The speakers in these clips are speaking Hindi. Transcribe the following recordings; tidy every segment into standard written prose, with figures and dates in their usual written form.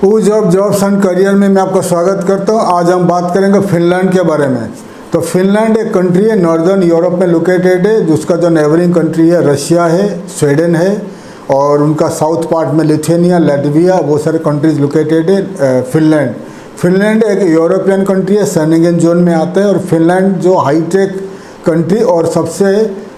Uz of jobs and career में मैं आपका स्वागत करता हूं। आज हम बात करेंगे फिनलैंड के बारे में। तो फिनलैंड एक कंट्री है, नॉर्दर्न यूरोप में लोकेटेड है। जिसका जो नेबरिंग कंट्री है रशिया है, स्वीडन है, और उनका साउथ पार्ट में लिथुआनिया, लाटविया, वो सारे कंट्रीज लोकेटेड है। फिनलैंड एक यूरोपियन कंट्री है, शेंगेन जोन में आता है। और फिनलैंड जो हाईटेक कंट्री और सबसे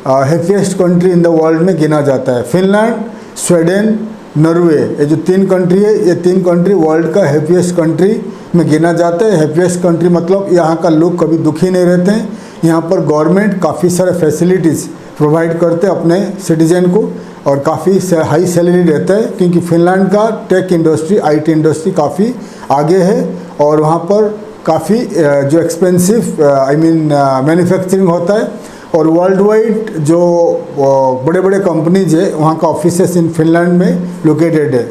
happiest country in the world में गिना जाता है। फिनलैंड, स्वीडन, नॉर्वे, ये जो तीन कंट्री है, ये तीन कंट्री वर्ल्ड का हैप्पीएस्ट कंट्री में गिना जाता है। हैप्पीएस्ट कंट्री मतलब यहाँ का लोग कभी दुखी नहीं रहते हैं। यहाँ पर गवर्नमेंट काफ़ी सारे फैसिलिटीज़ प्रोवाइड करते हैं अपने सिटीजन को, और काफ़ी हाई सैलरी रहता है, क्योंकि फिनलैंड का टेक इंडस्ट्री, आईटी इंडस्ट्री काफ़ी आगे है। और वहाँ पर काफ़ी जो एक्सपेंसिव मैन्युफैक्चरिंग होता है, और वर्ल्ड वाइड जो बड़े बड़े कंपनीज है वहाँ का ऑफिसेस इन फिनलैंड में लोकेटेड है,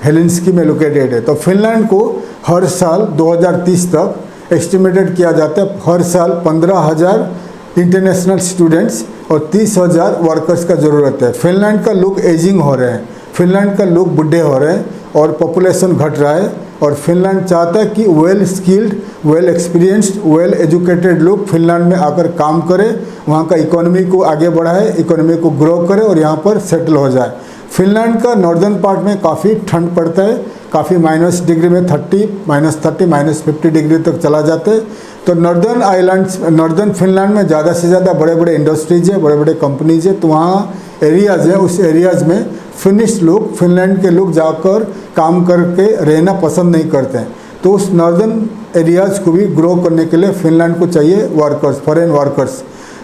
हेलेंस्की में लोकेटेड है। तो फिनलैंड को हर साल 2030 तक एस्टिमेटेड किया जाता है, हर साल 15,000 इंटरनेशनल स्टूडेंट्स और 30,000 वर्कर्स का ज़रूरत है। फिनलैंड का लोग एजिंग हो रहे हैं, फिनलैंड का लोग बूढ़े हो रहे हैं, और पॉपुलेशन घट रहा है। और फिनलैंड चाहता है कि well skilled, well experienced, well educated लोग फिनलैंड में आकर काम करें, वहाँ का इकोनॉमी को आगे बढ़ाए, इकोनॉमी को ग्रो करे और यहाँ पर सेटल हो जाए। फिनलैंड का नॉर्दर्न पार्ट में काफ़ी ठंड पड़ता है, काफ़ी माइनस डिग्री में -50 डिग्री तक चला जाता है। तो नॉर्दर्न फिनलैंड में ज़्यादा से ज़्यादा बड़े बड़े इंडस्ट्रीज है, बड़े बड़े कंपनीज है। तो वहाँ एरियाज़ है, उस एरियाज़ में फिनिश लोग, फिनलैंड के लोग जाकर काम करके रहना पसंद नहीं करते हैं। तो उस नॉर्दर्न एरियाज़ को भी ग्रो करने के लिए फिनलैंड को चाहिए वर्कर्स, फॉरेन वर्कर्स।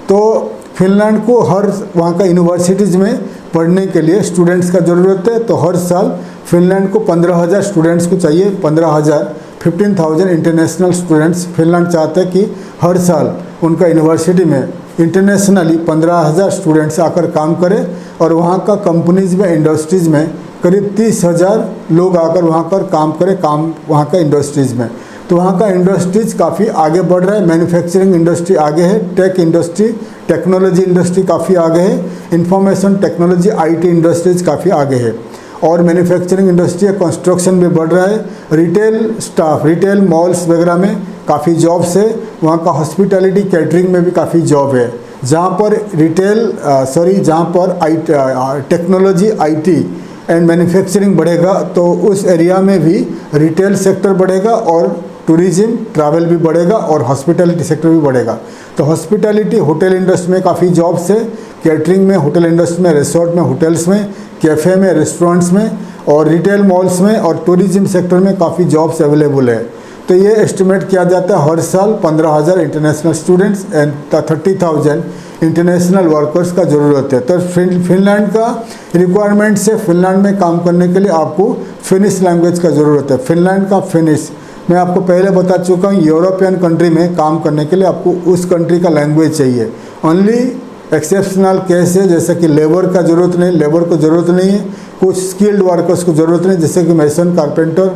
तो फिनलैंड को हर वहाँ का यूनिवर्सिटीज़ में पढ़ने के लिए स्टूडेंट्स का ज़रूरत है। तो हर साल फिनलैंड को 15,000 स्टूडेंट्स को चाहिए, 15,000 इंटरनेशनल स्टूडेंट्स। फिनलैंड चाहते हैं कि हर साल उनका यूनिवर्सिटी में इंटरनेशनली 15,000 स्टूडेंट्स आकर काम करें, और वहाँ का कंपनीज में, इंडस्ट्रीज़ में करीब 30,000 लोग आकर वहाँ पर काम करें, वहाँ का इंडस्ट्रीज़ में। तो वहाँ का इंडस्ट्रीज़ काफ़ी आगे बढ़ रहा है। मैन्युफैक्चरिंग इंडस्ट्री आगे है, टेक इंडस्ट्री, टेक्नोलॉजी इंडस्ट्री काफ़ी आगे है, इंफॉर्मेशन टेक्नोलॉजी, आईटी इंडस्ट्रीज़ काफ़ी आगे है, और मैन्युफैक्चरिंग इंडस्ट्री, कंस्ट्रक्शन भी बढ़ रहा है। रिटेल स्टाफ, रिटेल मॉल्स वगैरह में काफ़ी जॉब्स है। वहाँ का हॉस्पिटैलिटी, कैटरिंग में भी काफ़ी जॉब है। जहाँ पर जहाँ पर टेक्नोलॉजी, आईटी एंड मैन्युफैक्चरिंग बढ़ेगा, तो उस एरिया में भी रिटेल सेक्टर बढ़ेगा, और टूरिज्म, ट्रैवल भी बढ़ेगा, और हॉस्पिटैलिटी सेक्टर भी बढ़ेगा। तो हॉस्पिटैलिटी, होटल इंडस्ट्री में काफ़ी जॉब्स है, कैटरिंग में, होटल इंडस्ट्री में, रिसोर्ट में, होटल्स में, कैफ़े में, रेस्टोरेंट्स में, और रिटेल मॉल्स में, और टूरिज्म सेक्टर में काफ़ी जॉब्स अवेलेबल है। तो ये एस्टिमेट किया जाता है हर साल 15,000 international students and 30,000 international workers का ज़रूरत है। तो फिनलैंड का रिक्वायरमेंट से फिनलैंड में काम करने के लिए आपको फिनिश लैंग्वेज का ज़रूरत है। फिनलैंड का फिनिश मैं आपको पहले बता चुका हूँ, यूरोपियन कंट्री में काम करने के लिए आपको उस कंट्री का लैंग्वेज चाहिए। ओनली एक्सेप्शनल केस है, जैसे कि लेबर का ज़रूरत नहीं, लेबर को ज़रूरत नहीं है। कुछ स्किल्ड वर्कर्स को ज़रूरत नहीं, जैसे कि मेसन, कारपेंटर,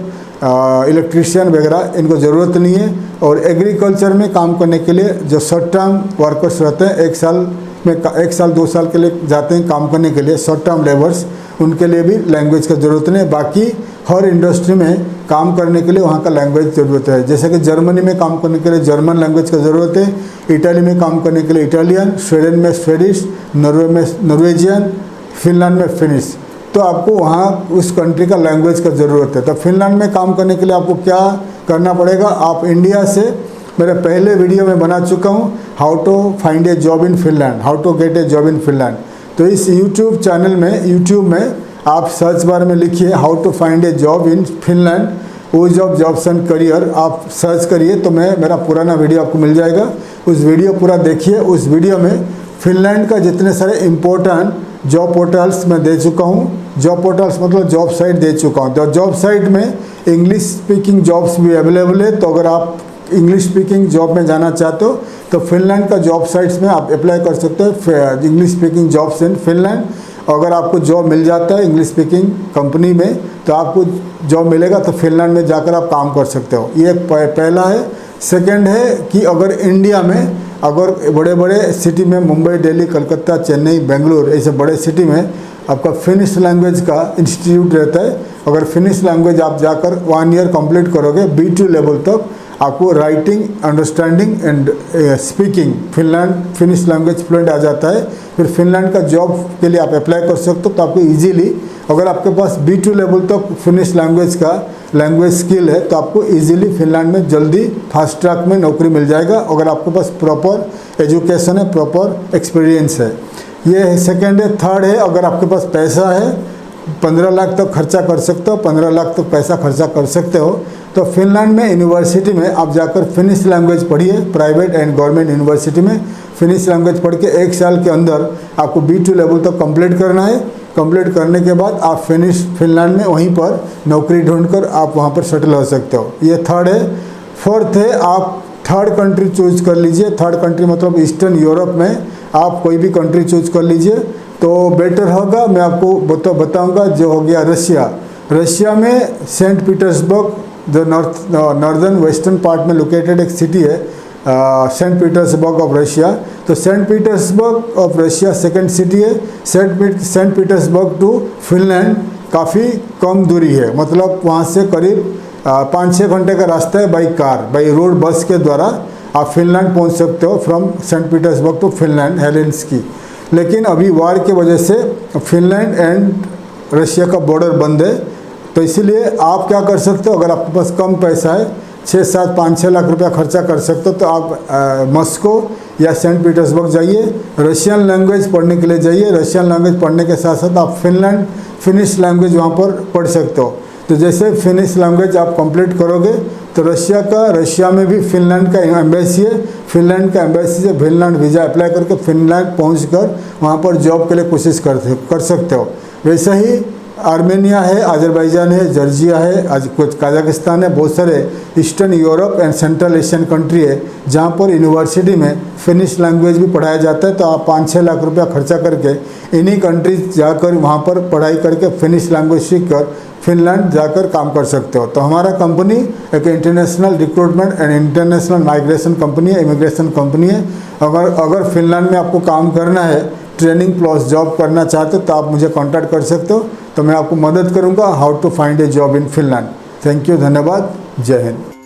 इलेक्ट्रीशियन वगैरह, इनको ज़रूरत नहीं है। और एग्रीकल्चर में काम करने के लिए जो शॉर्ट टर्म वर्कर्स रहते हैं, 1 साल 2 साल के लिए जाते हैं काम करने के लिए, शॉर्ट टर्म लेबर्स, उनके लिए भी लैंग्वेज का ज़रूरत नहीं है। बाकी हर इंडस्ट्री में काम करने के लिए वहाँ का लैंग्वेज ज़रूरत है। जैसे कि जर्मनी में काम करने के लिए जर्मन लैंग्वेज का ज़रूरत है, इटाली में काम करने के लिए इटालियन, स्वीडन में स्वीडिश, नॉर्वे में नॉर्वेजियन, फिनलैंड में फिनिश। तो आपको वहाँ उस कंट्री का लैंग्वेज का ज़रूरत है। तो फिनलैंड में काम करने के लिए आपको क्या करना पड़ेगा, आप इंडिया से, मेरे पहले वीडियो में बना चुका हूँ, how to find a job in Finland, how to get a job in Finland. तो इस यूट्यूब चैनल में, यूट्यूब में आप सर्च बार में लिखिए how to find a job in Finland, ऊज ऑफ जॉब्स एंड करियर, आप सर्च करिए तो मेरा पुराना वीडियो आपको मिल जाएगा। उस वीडियो पूरा देखिए। उस वीडियो में फिनलैंड का जितने सारे इम्पोर्टेंट जॉब पोर्टल्स मैं दे चुका हूँ, जॉब पोर्टल्स मतलब जॉब साइट दे चुका हूँ। तो जॉब साइट में इंग्लिश स्पीकिंग जॉब्स भी अवेलेबल है। तो अगर आप इंग्लिश स्पीकिंग जॉब में जाना चाहते हो तो फिनलैंड का जॉब साइट्स में आप अप्लाई कर सकते हो, English speaking jobs in Finland. अगर आपको जॉब मिल जाता है इंग्लिश स्पीकिंग कंपनी में, तो आपको जॉब मिलेगा, तो फिनलैंड में जाकर आप काम कर सकते हो। ये पहला है। सेकंड है कि अगर इंडिया में, अगर बड़े बड़े सिटी में, मुंबई, दिल्ली, कलकत्ता, चेन्नई, बेंगलुरु, ऐसे बड़े सिटी में आपका फिनिश लैंग्वेज का इंस्टीट्यूट रहता है, अगर फिनिश लैंग्वेज आप जाकर 1 ईयर कंप्लीट करोगे B2 लेवल तक, आपको writing, understanding and speaking Finnish language fluent आ जाता है। फिर फिनलैंड का जॉब के लिए आप अप्लाई कर सकते हो। तो आपको इजीली, अगर आपके पास B2 लेवल तक फिनिश लैंग्वेज का लैंग्वेज स्किल है तो आपको इजीली फिनलैंड में जल्दी फास्ट ट्रैक में नौकरी मिल जाएगा, अगर आपके पास प्रॉपर एजुकेशन है, प्रॉपर एक्सपीरियंस है। ये सेकेंड है। थर्ड है, अगर आपके पास पैसा है, 15 लाख तक खर्चा कर सकते हो, 15 लाख तक पैसा खर्चा कर सकते हो, तो फिनलैंड में यूनिवर्सिटी में आप जाकर फिनिश लैंग्वेज पढ़िए। प्राइवेट एंड गवर्नमेंट यूनिवर्सिटी में फिनिश लैंग्वेज पढ़ के 1 साल के अंदर आपको B2 लेवल तक कंप्लीट करना है। कंप्लीट करने के बाद आप फिनलैंड में वहीं पर नौकरी ढूंढकर आप वहाँ पर सेटल हो सकते हो। ये थर्ड है। फोर्थ है, आप थर्ड कंट्री चूज कर लीजिए। थर्ड कंट्री मतलब ईस्टर्न यूरोप में आप कोई भी कंट्री चूज कर लीजिए तो बेटर होगा। मैं आपको बताऊंगा जो हो गया रशिया। रशिया में सेंट पीटर्सबर्ग, जो नॉर्दर्न वेस्टर्न पार्ट में लोकेटेड एक सिटी है, सेंट पीटर्सबर्ग ऑफ रशिया। तो Saint Petersburg of Russia second city है। सेंट पीटर्सबर्ग टू फिनलैंड काफ़ी कम दूरी है, मतलब वहाँ से करीब 5-6 घंटे का रास्ता है by car, by road bus के द्वारा आप फिनलैंड पहुँच सकते हो from Saint Petersburg to Finland, Helsinki. लेकिन अभी वार की वजह से फिनलैंड एंड रशिया का बॉर्डर बंद है, तो इसीलिए आप क्या कर सकते हो, अगर आपके पास कम पैसा है, 6-7-5-6 लाख रुपया खर्चा कर सकते हो, तो आप मॉस्को या सेंट पीटर्सबर्ग जाइए, रशियन लैंग्वेज पढ़ने के लिए जाइए। रशियन लैंग्वेज पढ़ने के साथ साथ आप फिनिश लैंग्वेज वहाँ पर पढ़ सकते हो। तो जैसे फिनिश लैंग्वेज आप कंप्लीट करोगे तो रशिया में भी फिनलैंड का एम्बेसी है। फिनलैंड का एम्बेसी से फिनलैंड वीज़ा अप्लाई करके फिनलैंड पहुंचकर वहां पर जॉब के लिए कोशिश कर सकते हो। वैसे ही आर्मेनिया है, अजरबैजान है, जॉर्जिया है, आज कुछ कजाकिस्तान है, बहुत सारे eastern Europe and central Asian country है जहाँ पर यूनिवर्सिटी में फिनिश लैंग्वेज भी पढ़ाया जाता है। तो आप 5-6 लाख रुपया खर्चा करके इन्हीं कंट्रीज जाकर वहाँ पर पढ़ाई करके फिनिश लैंग्वेज सीख कर फिनलैंड जाकर काम कर सकते हो। तो हमारा कंपनी एक international recruitment and international migration company है, इमिग्रेशन कंपनी है। अगर फिनलैंड में आपको काम करना है, ट्रेनिंग प्लस जॉब करना चाहते हो तो आप मुझे कांटेक्ट कर सकते हो। तो मैं आपको मदद करूंगा how to find a job in Finland. Thank you, धन्यवाद, जय हिंद।